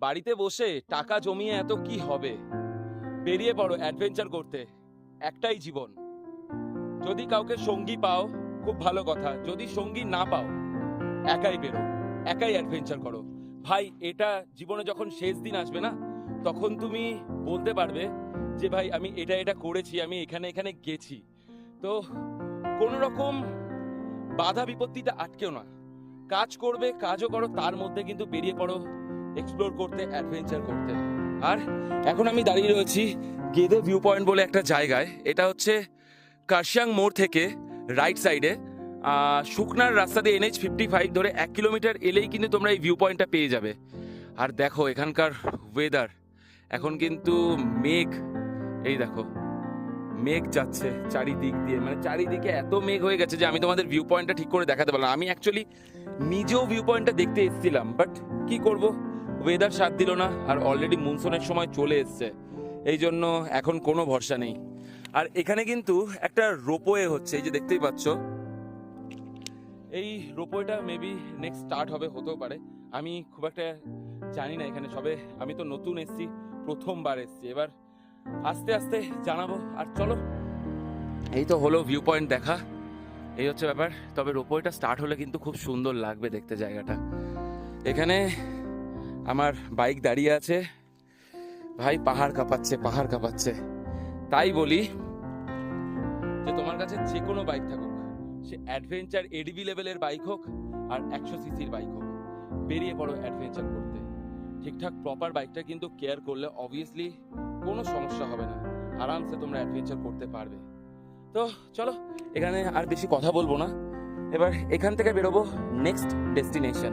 বাড়িতে বসে টাকা জমিয়ে এত কি হবে? বেরিয়ে পড়ো অ্যাডভেঞ্চার করতে, একটাই জীবন। যদি কাউকে সঙ্গী পাও খুব ভালো কথা, যদি সঙ্গী না পাও একাই বেরো, একাই অ্যাডভেঞ্চার করো। ভাই এটা জীবনে যখন শেষ দিন আসবে না, তখন তুমি বলতে পারবে যে ভাই আমি এটা এটা করেছি, আমি এখানে এখানে গেছি। তো কোনো রকম বাধা বিপত্তিতে আটকেও না, কাজ করবে, কাজও করো, তার মধ্যে কিন্তু বেরিয়ে পড়ো এক্সপ্লোর করতে, অ্যাডভেঞ্চার করতে। আর এখন আমি দাঁড়িয়ে রয়েছি গেদে ভিউ পয়েন্ট বলে একটা জায়গায়। এটা হচ্ছে কার্শিয়াং মোড় থেকে রাইট সাইডে শুকনার রাস্তা দিয়ে NH-55 ধরে 1 কিলোমিটার এলেই কিন্তু তোমরা এই ভিউ পয়েন্টটা পেয়ে যাবে। আর দেখো এখানকার ওয়েদার, এখন কিন্তু মেঘ, এই দেখো মেঘ যাচ্ছে চারিদিক দিয়ে, মানে চারিদিকে এত মেঘ হয়ে গেছে যে আমি তোমাদের ভিউ পয়েন্টটা ঠিক করে দেখাতে পারলাম। আমি অ্যাকচুয়ালি নিজেও ভিউ পয়েন্টটা দেখতে এসেছিলাম, বাট কি করব, ওয়েদার সাথ দিল না। আর অলরেডি মনসুনের সময় চলে এসছে, এই জন্য এখন কোনো ভরসা নেই। আর এখানে কিন্তু একটা রোপওয়ে হচ্ছে, এই যে দেখতেই পাচ্ছ। এই রোপওয়েটা মেবি নেক্সট স্টার্ট হবে, হতেও পারে, আমি খুব একটা জানি না এখানে, সবে আমি তো নতুন এসছি, প্রথমবার এসছি, এবার আস্তে আস্তে জানাবো। আর চলো, এই তো হলো ভিউ পয়েন্ট দেখা, এই হচ্ছে ব্যাপার। তবে রোপওয়েটা স্টার্ট হলে কিন্তু খুব সুন্দর লাগবে দেখতে জায়গাটা। এখানে আমার বাইক দাঁড়িয়ে আছে, ভাই পাহাড় কাঁপাচ্ছে, পাহাড় কাঁপাচ্ছে। তাই বলি যে তোমার কাছে যে কোনো বাইক থাকুক, সে অ্যাডভেঞ্চার এডিবি লেভেলের বাইক হোক আর 100 সিসির বাইক হোক, বেরিয়ে পড়ো অ্যাডভেঞ্চার করতে। ঠিকঠাক প্রপার বাইকটা কিন্তু কেয়ার করলে অবভিয়াসলি কোনো সমস্যা হবে না, আরামসে তোমরা অ্যাডভেঞ্চার করতে পারবে। তো চলো, এখানে আর বেশি কথা বলবো না, এবার এখান থেকে বেরোবো নেক্সট ডেস্টিনেশন।